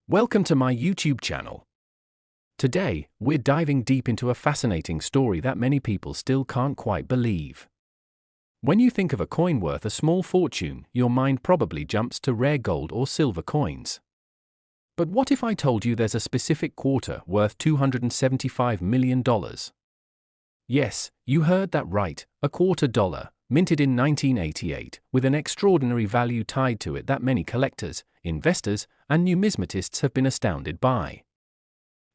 Welcome to my YouTube channel. Today, we're diving deep into a fascinating story that many people still can't quite believe. When you think of a coin worth a small fortune, your mind probably jumps to rare gold or silver coins. But what if I told you there's a specific quarter worth $275 million? Yes, you heard that right, a quarter dollar, minted in 1988, with an extraordinary value tied to it that many collectors, investors, and numismatists have been astounded by.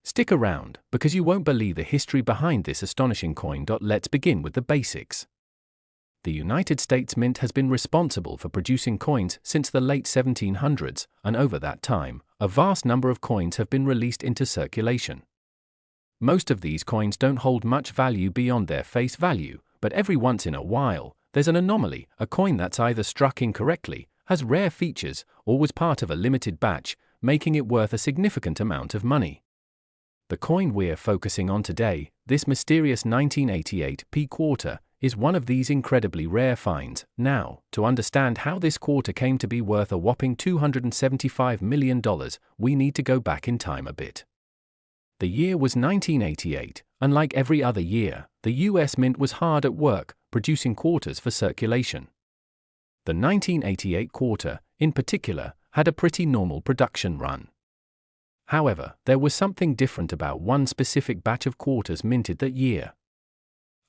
Stick around, because you won't believe the history behind this astonishing coin. Let's begin with the basics. The United States Mint has been responsible for producing coins since the late 1700s, and over that time, a vast number of coins have been released into circulation. Most of these coins don't hold much value beyond their face value, but every once in a while, there's an anomaly, a coin that's either struck incorrectly, has rare features, or was part of a limited batch, making it worth a significant amount of money. The coin we're focusing on today, this mysterious 1988 P quarter, is one of these incredibly rare finds. Now, to understand how this quarter came to be worth a whopping $275 million, we need to go back in time a bit. The year was 1988, and like every other year, the US Mint was hard at work, producing quarters for circulation. The 1988 quarter, in particular, had a pretty normal production run. However, there was something different about one specific batch of quarters minted that year.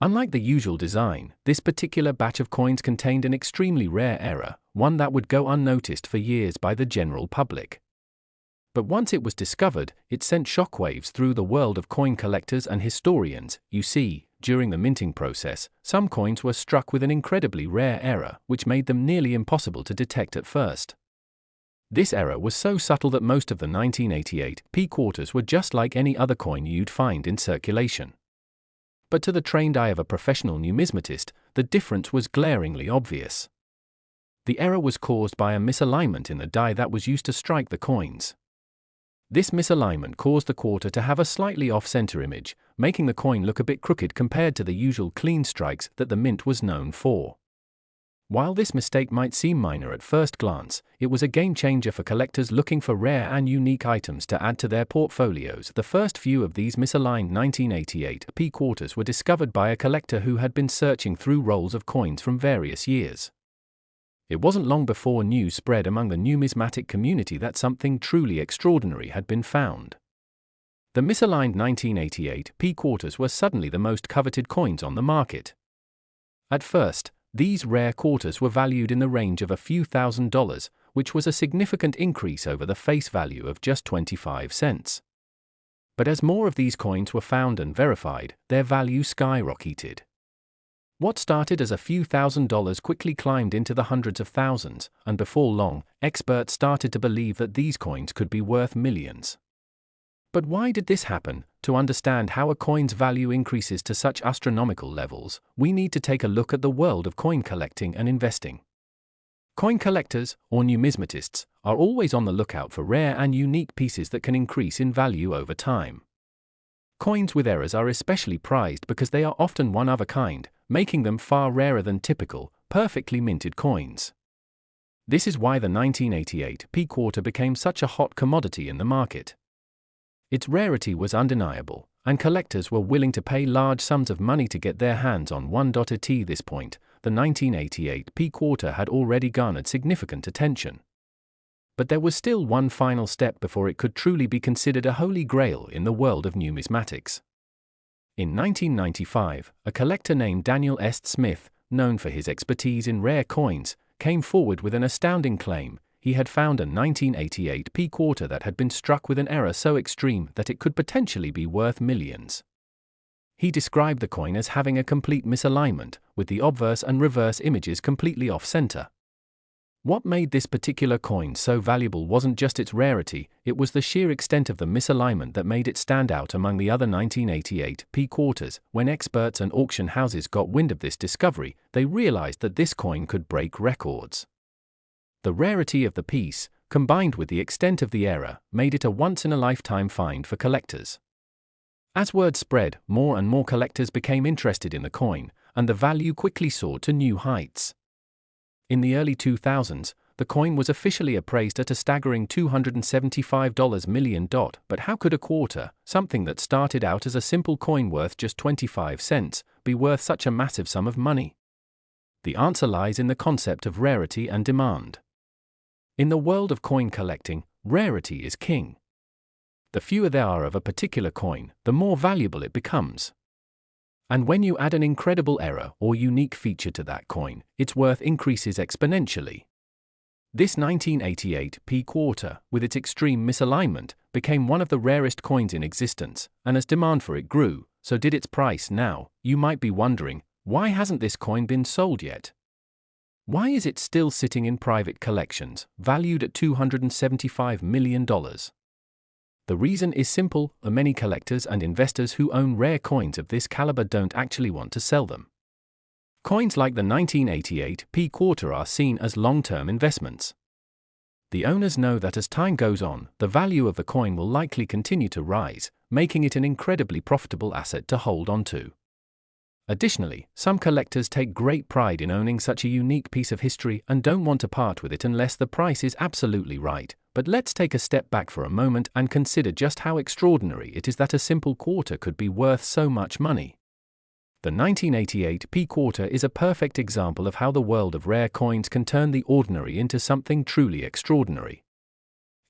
Unlike the usual design, this particular batch of coins contained an extremely rare error, one that would go unnoticed for years by the general public. But once it was discovered, it sent shockwaves through the world of coin collectors and historians. You see, during the minting process, some coins were struck with an incredibly rare error, which made them nearly impossible to detect at first. This error was so subtle that most of the 1988 P quarters were just like any other coin you'd find in circulation. But to the trained eye of a professional numismatist, the difference was glaringly obvious. The error was caused by a misalignment in the die that was used to strike the coins. This misalignment caused the quarter to have a slightly off-center image, making the coin look a bit crooked compared to the usual clean strikes that the Mint was known for. While this mistake might seem minor at first glance, it was a game-changer for collectors looking for rare and unique items to add to their portfolios. The first few of these misaligned 1988 P quarters were discovered by a collector who had been searching through rolls of coins from various years. It wasn't long before news spread among the numismatic community that something truly extraordinary had been found. The misaligned 1988 P quarters were suddenly the most coveted coins on the market. At first, these rare quarters were valued in the range of a few $1,000s, which was a significant increase over the face value of just 25 cents. But as more of these coins were found and verified, their value skyrocketed. What started as a few $1,000s quickly climbed into the hundreds of thousands, and before long, experts started to believe that these coins could be worth millions. But why did this happen? To understand how a coin's value increases to such astronomical levels, we need to take a look at the world of coin collecting and investing. Coin collectors, or numismatists, are always on the lookout for rare and unique pieces that can increase in value over time. Coins with errors are especially prized because they are often one of a kind, making them far rarer than typical, perfectly minted coins. This is why the 1988 P quarter became such a hot commodity in the market. Its rarity was undeniable, and collectors were willing to pay large sums of money to get their hands on one. At this point, the 1988 P quarter had already garnered significant attention. But there was still one final step before it could truly be considered a holy grail in the world of numismatics. In 1995, a collector named Daniel S. Smith, known for his expertise in rare coins, came forward with an astounding claim. He had found a 1988 P quarter that had been struck with an error so extreme that it could potentially be worth millions. He described the coin as having a complete misalignment, with the obverse and reverse images completely off-center. What made this particular coin so valuable wasn't just its rarity, it was the sheer extent of the misalignment that made it stand out among the other 1988 P quarters. When experts and auction houses got wind of this discovery, they realized that this coin could break records. The rarity of the piece, combined with the extent of the error, made it a once-in-a-lifetime find for collectors. As word spread, more and more collectors became interested in the coin, and the value quickly soared to new heights. In the early 2000s, the coin was officially appraised at a staggering $275 million. But how could a quarter, something that started out as a simple coin worth just 25 cents, be worth such a massive sum of money? The answer lies in the concept of rarity and demand. In the world of coin collecting, rarity is king. The fewer there are of a particular coin, the more valuable it becomes. And when you add an incredible error or unique feature to that coin, its worth increases exponentially. This 1988 p quarter, with its extreme misalignment, became one of the rarest coins in existence, and as demand for it grew, so did its price. Now, you might be wondering, why hasn't this coin been sold yet? Why is it still sitting in private collections, valued at $275 million? The reason is simple: many collectors and investors who own rare coins of this caliber don't actually want to sell them. Coins like the 1988 p quarter are seen as long-term investments. The owners know that as time goes on, the value of the coin will likely continue to rise, making it an incredibly profitable asset to hold onto. Additionally, some collectors take great pride in owning such a unique piece of history and don't want to part with it unless the price is absolutely right. But let's take a step back for a moment and consider just how extraordinary it is that a simple quarter could be worth so much money. The 1988 p quarter is a perfect example of how the world of rare coins can turn the ordinary into something truly extraordinary.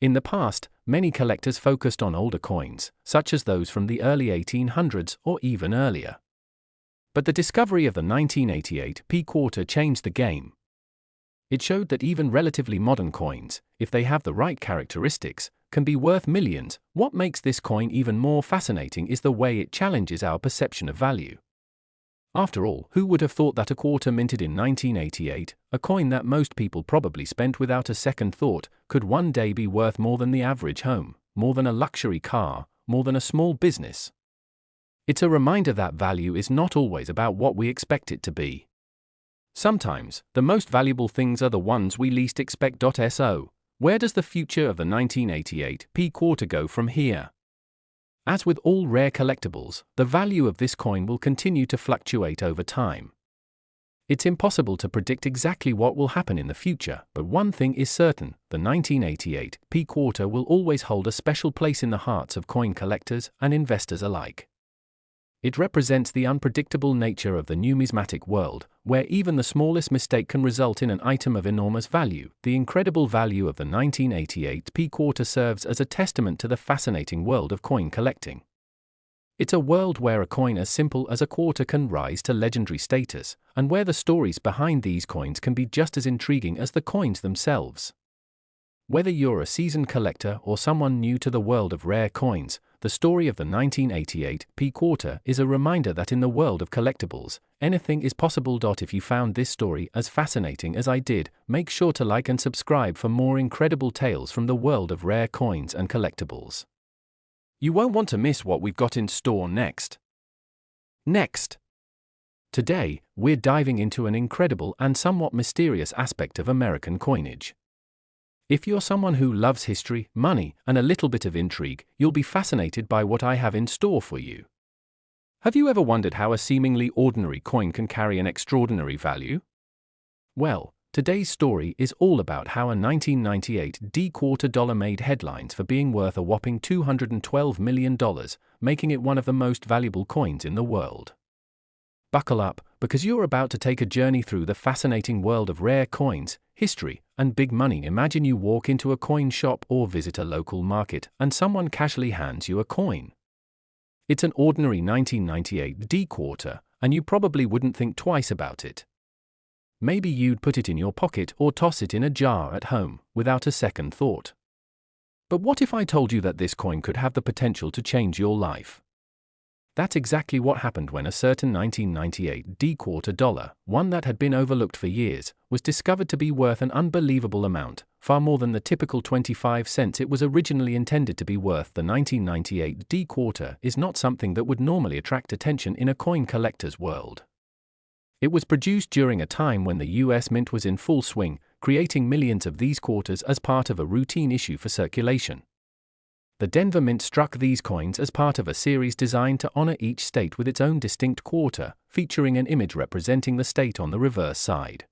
In the past, many collectors focused on older coins, such as those from the early 1800s or even earlier. But the discovery of the 1988 p quarter changed the game. It showed that even relatively modern coins, if they have the right characteristics, can be worth millions. What makes this coin even more fascinating is the way it challenges our perception of value. After all, who would have thought that a quarter minted in 1988, a coin that most people probably spent without a second thought, could one day be worth more than the average home, more than a luxury car, more than a small business? It's a reminder that value is not always about what we expect it to be. Sometimes, the most valuable things are the ones we least expect. So, where does the future of the 1988 p quarter go from here? As with all rare collectibles, the value of this coin will continue to fluctuate over time. It's impossible to predict exactly what will happen in the future, but one thing is certain: the 1988 p quarter will always hold a special place in the hearts of coin collectors and investors alike. It represents the unpredictable nature of the numismatic world, where even the smallest mistake can result in an item of enormous value. The incredible value of the 1988 p quarter serves as a testament to the fascinating world of coin collecting. It's a world where a coin as simple as a quarter can rise to legendary status, and where the stories behind these coins can be just as intriguing as the coins themselves. Whether you're a seasoned collector or someone new to the world of rare coins, the story of the 1988 p quarter is a reminder that in the world of collectibles, anything is possible. If you found this story as fascinating as I did, make sure to like and subscribe for more incredible tales from the world of rare coins and collectibles. You won't want to miss what we've got in store next. Today, we're diving into an incredible and somewhat mysterious aspect of American coinage. If you're someone who loves history, money, and a little bit of intrigue, you'll be fascinated by what I have in store for you. Have you ever wondered how a seemingly ordinary coin can carry an extraordinary value? Well, today's story is all about how a 1998 d quarter dollar made headlines for being worth a whopping $212 million, making it one of the most valuable coins in the world. Buckle up, because you're about to take a journey through the fascinating world of rare coins, history, and big money. Imagine you walk into a coin shop or visit a local market, and someone casually hands you a coin. It's an ordinary 1998 d quarter, and you probably wouldn't think twice about it. Maybe you'd put it in your pocket or toss it in a jar at home, without a second thought. But what if I told you that this coin could have the potential to change your life? That's exactly what happened when a certain 1998 d quarter dollar, one that had been overlooked for years, was discovered to be worth an unbelievable amount, far more than the typical 25 cents it was originally intended to be worth. The 1998 d quarter is not something that would normally attract attention in a coin collector's world. It was produced during a time when the US Mint was in full swing, creating millions of these quarters as part of a routine issue for circulation. The Denver Mint struck these coins as part of a series designed to honor each state with its own distinct quarter, featuring an image representing the state on the reverse side.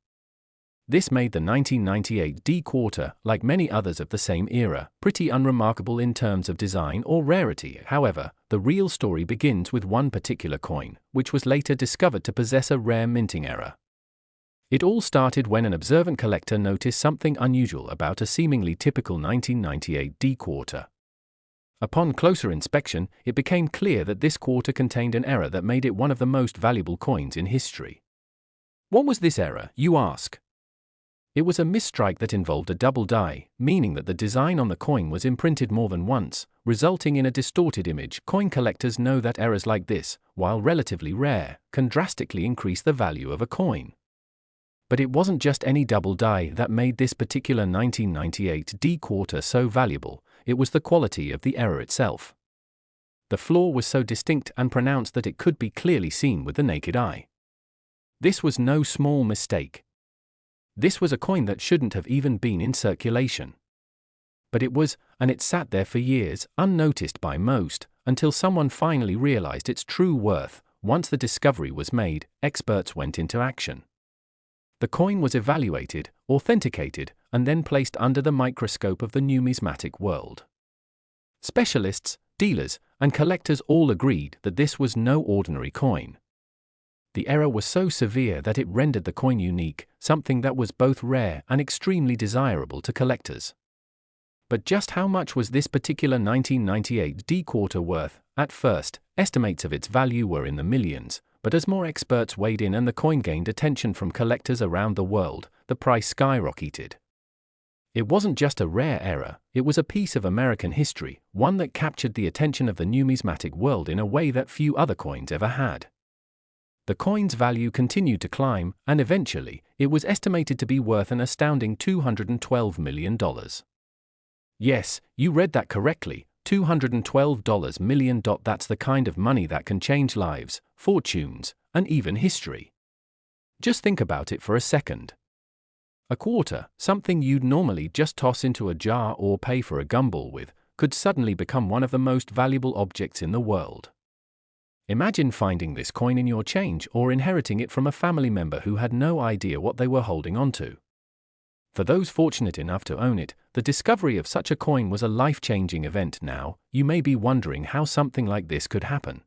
This made the 1998 D quarter, like many others of the same era, pretty unremarkable in terms of design or rarity. However, the real story begins with one particular coin, which was later discovered to possess a rare minting error. It all started when an observant collector noticed something unusual about a seemingly typical 1998 D quarter. Upon closer inspection, it became clear that this quarter contained an error that made it one of the most valuable coins in history. What was this error, you ask? It was a misstrike that involved a double die, meaning that the design on the coin was imprinted more than once, resulting in a distorted image. Coin collectors know that errors like this, while relatively rare, can drastically increase the value of a coin. But it wasn't just any double die that made this particular 1998 D quarter so valuable, it was the quality of the error itself. The flaw was so distinct and pronounced that it could be clearly seen with the naked eye. This was no small mistake. This was a coin that shouldn't have even been in circulation. But it was, and it sat there for years, unnoticed by most, until someone finally realized its true worth. Once the discovery was made, experts went into action. The coin was evaluated, authenticated, and then placed under the microscope of the numismatic world. Specialists, dealers, and collectors all agreed that this was no ordinary coin. The error was so severe that it rendered the coin unique, something that was both rare and extremely desirable to collectors. But just how much was this particular 1998 D quarter worth? At first, estimates of its value were in the millions, but as more experts weighed in and the coin gained attention from collectors around the world, the price skyrocketed. It wasn't just a rare error, it was a piece of American history, one that captured the attention of the numismatic world in a way that few other coins ever had. The coin's value continued to climb, and eventually, it was estimated to be worth an astounding $212 million. Yes, you read that correctly, $212 million. That's the kind of money that can change lives, fortunes, and even history. Just think about it for a second. A quarter, something you'd normally just toss into a jar or pay for a gumball with, could suddenly become one of the most valuable objects in the world. Imagine finding this coin in your change or inheriting it from a family member who had no idea what they were holding onto. For those fortunate enough to own it, the discovery of such a coin was a life-changing event. Now, you may be wondering how something like this could happen.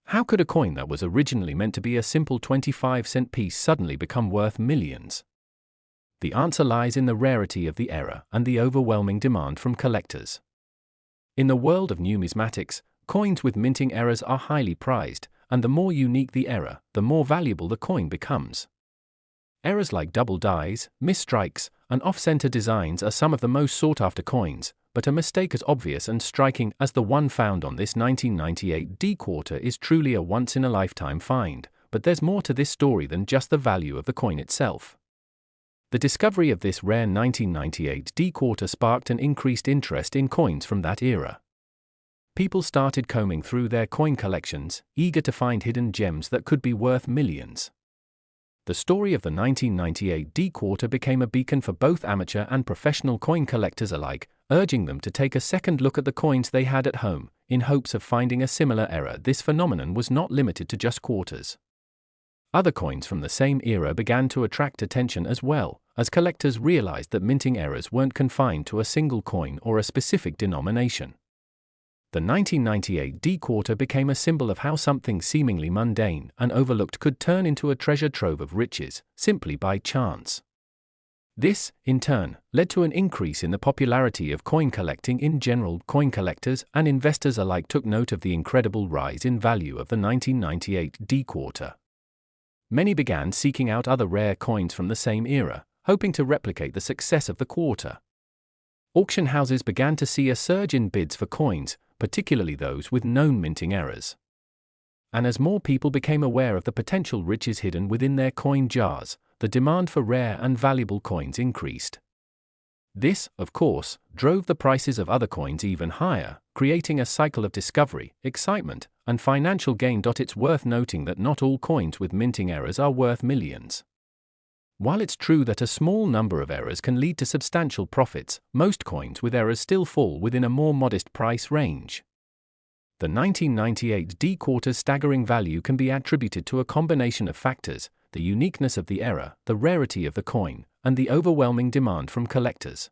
How could a coin that was originally meant to be a simple 25-cent piece suddenly become worth millions? The answer lies in the rarity of the error and the overwhelming demand from collectors. In the world of numismatics, coins with minting errors are highly prized, and the more unique the error, the more valuable the coin becomes. Errors like double dies, misstrikes, and off-center designs are some of the most sought-after coins, but a mistake as obvious and striking as the one found on this 1998 D quarter is truly a once-in-a-lifetime find. But there's more to this story than just the value of the coin itself. The discovery of this rare 1998 D quarter sparked an increased interest in coins from that era. People started combing through their coin collections, eager to find hidden gems that could be worth millions. The story of the 1998 D quarter became a beacon for both amateur and professional coin collectors alike, urging them to take a second look at the coins they had at home, in hopes of finding a similar error. This phenomenon was not limited to just quarters. Other coins from the same era began to attract attention as well, as collectors realized that minting errors weren't confined to a single coin or a specific denomination. The 1998 D quarter became a symbol of how something seemingly mundane and overlooked could turn into a treasure trove of riches, simply by chance. This, in turn, led to an increase in the popularity of coin collecting in general. Coin collectors and investors alike took note of the incredible rise in value of the 1998 D quarter. Many began seeking out other rare coins from the same era, hoping to replicate the success of the quarter. Auction houses began to see a surge in bids for coins, particularly those with known minting errors. And as more people became aware of the potential riches hidden within their coin jars, the demand for rare and valuable coins increased. This, of course, drove the prices of other coins even higher, creating a cycle of discovery, excitement, and financial gain. It's worth noting that not all coins with minting errors are worth millions. While it's true that a small number of errors can lead to substantial profits, most coins with errors still fall within a more modest price range. The 1998 D quarter's staggering value can be attributed to a combination of factors, the uniqueness of the era, the rarity of the coin, and the overwhelming demand from collectors.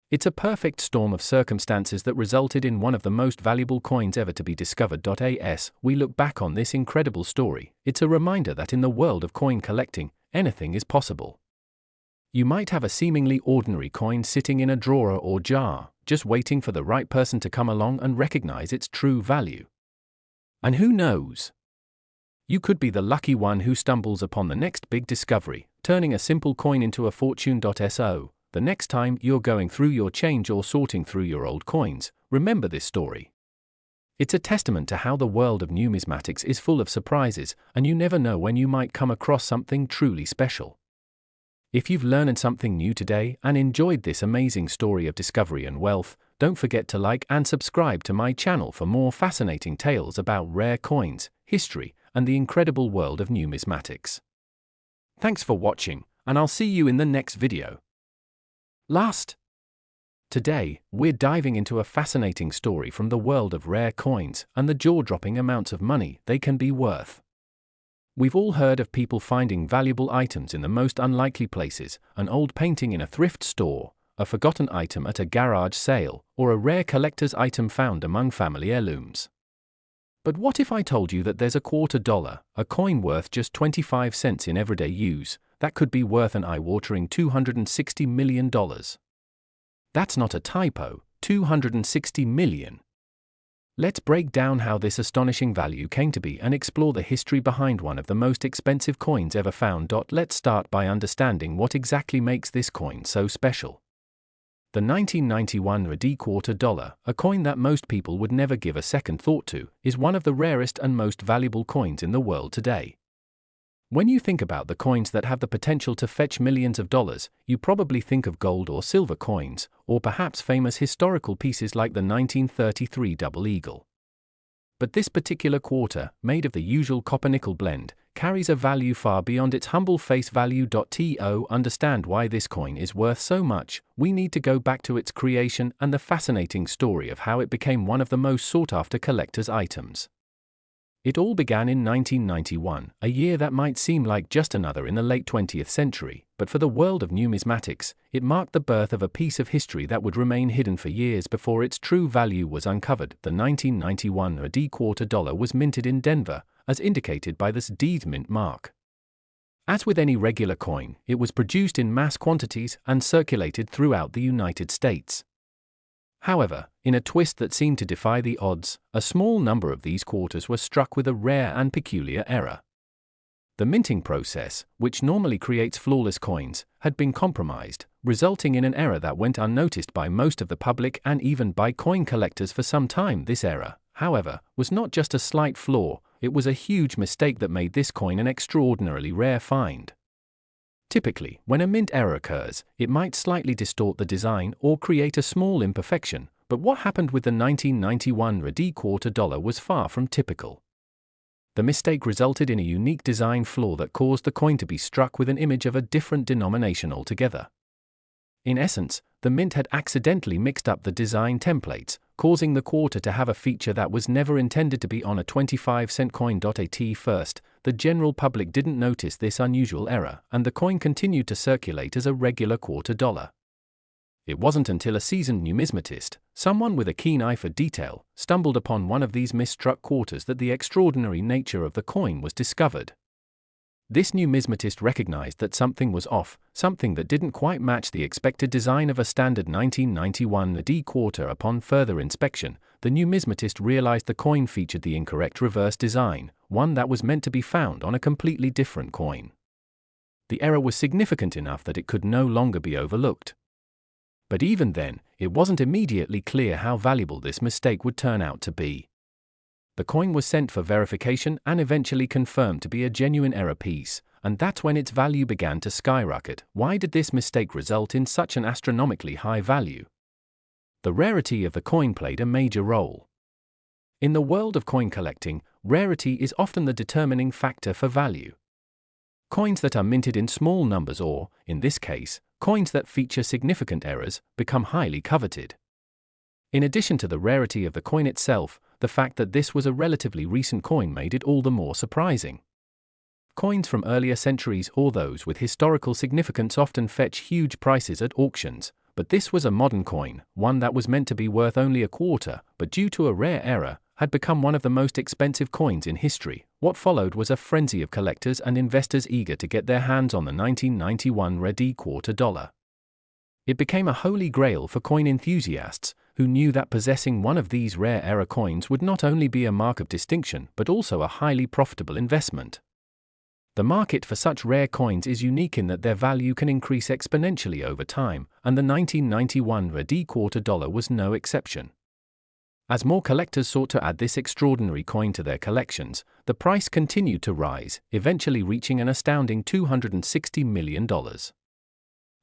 It's a perfect storm of circumstances that resulted in one of the most valuable coins ever to be discovered. As we look back on this incredible story, it's a reminder that in the world of coin collecting, anything is possible. You might have a seemingly ordinary coin sitting in a drawer or jar, just waiting for the right person to come along and recognize its true value. And who knows? You could be the lucky one who stumbles upon the next big discovery, turning a simple coin into a fortune. So, the next time you're going through your change or sorting through your old coins, remember this story. It's a testament to how the world of numismatics is full of surprises, and you never know when you might come across something truly special. If you've learned something new today and enjoyed this amazing story of discovery and wealth, don't forget to like and subscribe to my channel for more fascinating tales about rare coins, history, and the incredible world of numismatics. Thanks for watching, and I'll see you in the next video. Today, we're diving into a fascinating story from the world of rare coins and the jaw-dropping amounts of money they can be worth. We've all heard of people finding valuable items in the most unlikely places: an old painting in a thrift store, a forgotten item at a garage sale, or a rare collector's item found among family heirlooms. But what if I told you that there's a $quarter, a coin worth just 25 cents in everyday use, that could be worth an eye-watering $260 million? That's not a typo, 260 million. Let's break down how this astonishing value came to be and explore the history behind one of the most expensive coins ever found. Let's start by understanding what exactly makes this coin so special. The 1991 rarities $quarter, a coin that most people would never give a second thought to, is one of the rarest and most valuable coins in the world today. When you think about the coins that have the potential to fetch millions of dollars, you probably think of gold or silver coins, or perhaps famous historical pieces like the 1933 double eagle. But this particular quarter, made of the usual copper-nickel blend, carries a value far beyond its humble face value. To understand why this coin is worth so much, we need to go back to its creation and the fascinating story of how it became one of the most sought-after collector's items. It all began in 1991, a year that might seem like just another in the late 20th century, but for the world of numismatics, it marked the birth of a piece of history that would remain hidden for years before its true value was uncovered. The 1991 rarities $quarter was minted in Denver, as indicated by this deed mint mark. As with any regular coin, it was produced in mass quantities and circulated throughout the United States. However, in a twist that seemed to defy the odds, a small number of these quarters were struck with a rare and peculiar error. The minting process, which normally creates flawless coins, had been compromised, resulting in an error that went unnoticed by most of the public and even by coin collectors for some time. This error, however, was not just a slight flaw, it was a huge mistake that made this coin an extraordinarily rare find. Typically, when a mint error occurs, it might slightly distort the design or create a small imperfection, but what happened with the 1991 rarities $quarter was far from typical. The mistake resulted in a unique design flaw that caused the coin to be struck with an image of a different denomination altogether. In essence, the mint had accidentally mixed up the design templates, causing the quarter to have a feature that was never intended to be on a 25-cent coin. At first, the general public didn't notice this unusual error, and the coin continued to circulate as a regular $quarter. It wasn't until a seasoned numismatist, someone with a keen eye for detail, stumbled upon one of these misstruck quarters that the extraordinary nature of the coin was discovered. This numismatist recognized that something was off, something that didn't quite match the expected design of a standard 1991 rarities $quarter. Upon further inspection, the numismatist realized the coin featured the incorrect reverse design, one that was meant to be found on a completely different coin. The error was significant enough that it could no longer be overlooked. But even then, it wasn't immediately clear how valuable this mistake would turn out to be. The coin was sent for verification and eventually confirmed to be a genuine error piece, and that's when its value began to skyrocket. Why did this mistake result in such an astronomically high value? The rarity of the coin played a major role. In the world of coin collecting, rarity is often the determining factor for value. Coins that are minted in small numbers or, in this case, coins that feature significant errors, become highly coveted. In addition to the rarity of the coin itself, the fact that this was a relatively recent coin made it all the more surprising. Coins from earlier centuries or those with historical significance often fetch huge prices at auctions, but this was a modern coin, one that was meant to be worth only a quarter, but due to a rare error, had become one of the most expensive coins in history. What followed was a frenzy of collectors and investors eager to get their hands on the 1991 rarities quarter dollar. It became a holy grail for coin enthusiasts, who knew that possessing one of these rare error coins would not only be a mark of distinction but also a highly profitable investment. The market for such rare coins is unique in that their value can increase exponentially over time, and the 1991 rarities quarter dollar was no exception. As more collectors sought to add this extraordinary coin to their collections, the price continued to rise, eventually reaching an astounding $260 million.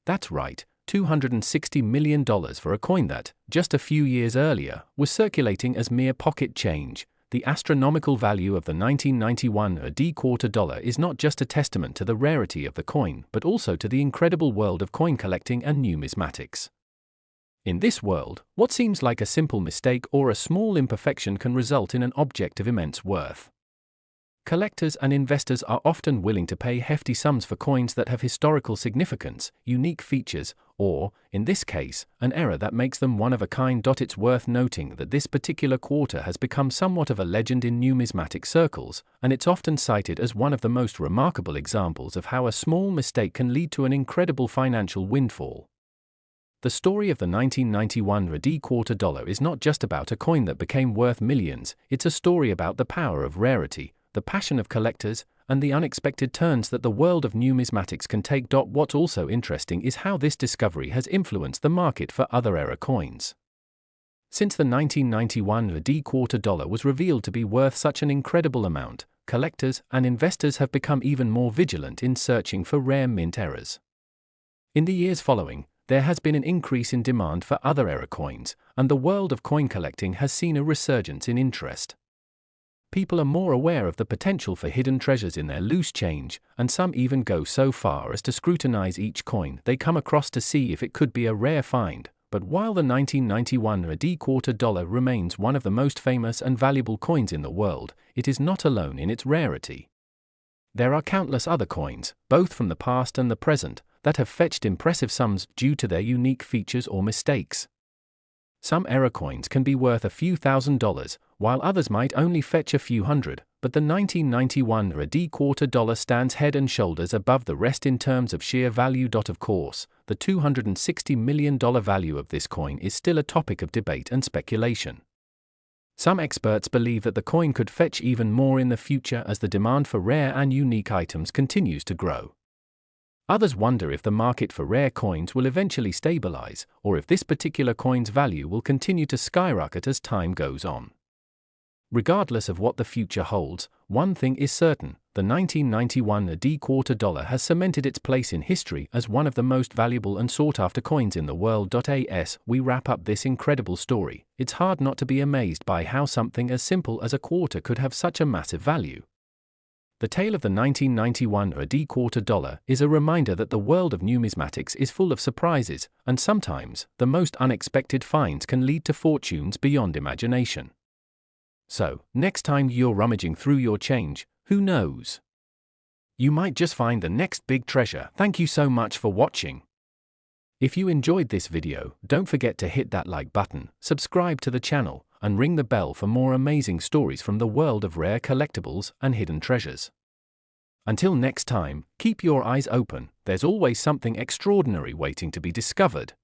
That's right, $260 million for a coin that, just a few years earlier, was circulating as mere pocket change. The astronomical value of the 1991 rarities quarter dollar is not just a testament to the rarity of the coin, but also to the incredible world of coin collecting and numismatics. In this world, what seems like a simple mistake or a small imperfection can result in an object of immense worth. Collectors and investors are often willing to pay hefty sums for coins that have historical significance, unique features, or, in this case, an error that makes them one of a kind. It's worth noting that this particular quarter has become somewhat of a legend in numismatic circles, and it's often cited as one of the most remarkable examples of how a small mistake can lead to an incredible financial windfall. The story of the 1991 rarities quarter dollar is not just about a coin that became worth millions, it's a story about the power of rarity, the passion of collectors, and the unexpected turns that the world of numismatics can take. What's also interesting is how this discovery has influenced the market for other era coins. Since the 1991 rarities quarter dollar was revealed to be worth such an incredible amount, collectors and investors have become even more vigilant in searching for rare mint errors. In the years following, there has been an increase in demand for other era coins, and the world of coin collecting has seen a resurgence in interest. People are more aware of the potential for hidden treasures in their loose change, and some even go so far as to scrutinize each coin they come across to see if it could be a rare find. But while the 1991 rarities quarter dollar remains one of the most famous and valuable coins in the world, it is not alone in its rarity. There are countless other coins, both from the past and the present, that have fetched impressive sums due to their unique features or mistakes. Some error coins can be worth a few $1,000s, while others might only fetch a few hundred, but the 1991 rarities quarter dollar stands head and shoulders above the rest in terms of sheer value. Of course, the $260 million value of this coin is still a topic of debate and speculation. Some experts believe that the coin could fetch even more in the future as the demand for rare and unique items continues to grow. Others wonder if the market for rare coins will eventually stabilize, or if this particular coin's value will continue to skyrocket as time goes on. Regardless of what the future holds, one thing is certain: the 1991 rarities quarter dollar has cemented its place in history as one of the most valuable and sought-after coins in the world. As we wrap up this incredible story, it's hard not to be amazed by how something as simple as a quarter could have such a massive value. The tale of the 1991 rarities quarter dollar is a reminder that the world of numismatics is full of surprises, and sometimes, the most unexpected finds can lead to fortunes beyond imagination. So, next time you're rummaging through your change, who knows? You might just find the next big treasure. Thank you so much for watching. If you enjoyed this video, don't forget to hit that like button, subscribe to the channel, and ring the bell for more amazing stories from the world of rare collectibles and hidden treasures. Until next time, keep your eyes open, there's always something extraordinary waiting to be discovered.